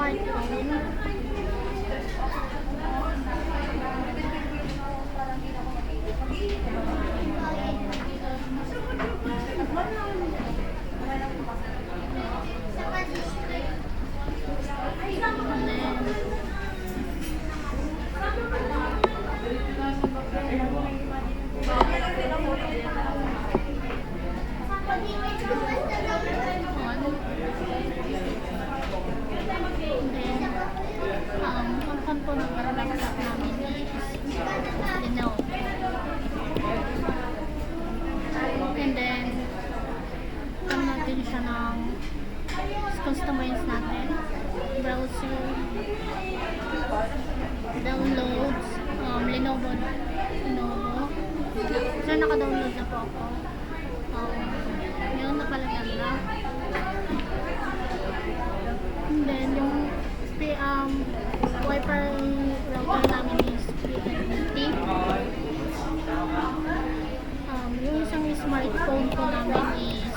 smartphone. Ang kanto ng laptop namin is Lenovo. And then, natin siya ng customize natin. Browser, downloads, Lenovo. So, naka-download na po ako. Yun, napalagyan na. And then, yung Wi-Fi router namin is PNT. Yung isang smartphone ko namin is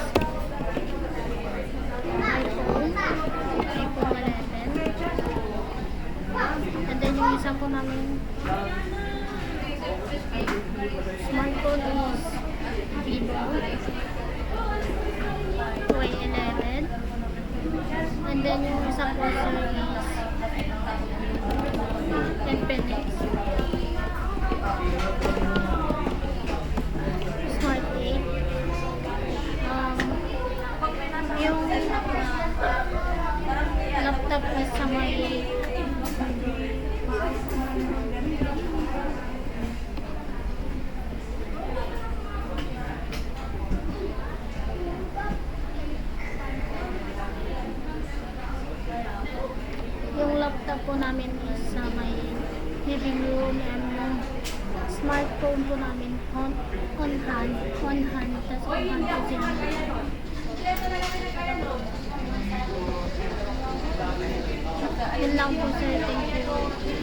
iPhone 11. And then, yung isa po namin smartphone is Vivo Y11. And then yung isa po sir is Infinix Smart 8. Yung laptop is sa may laptop po namin is sa may living room, and yung smartphone po namin on hand, tas on hand po sila. Yun lang po sir, thank you.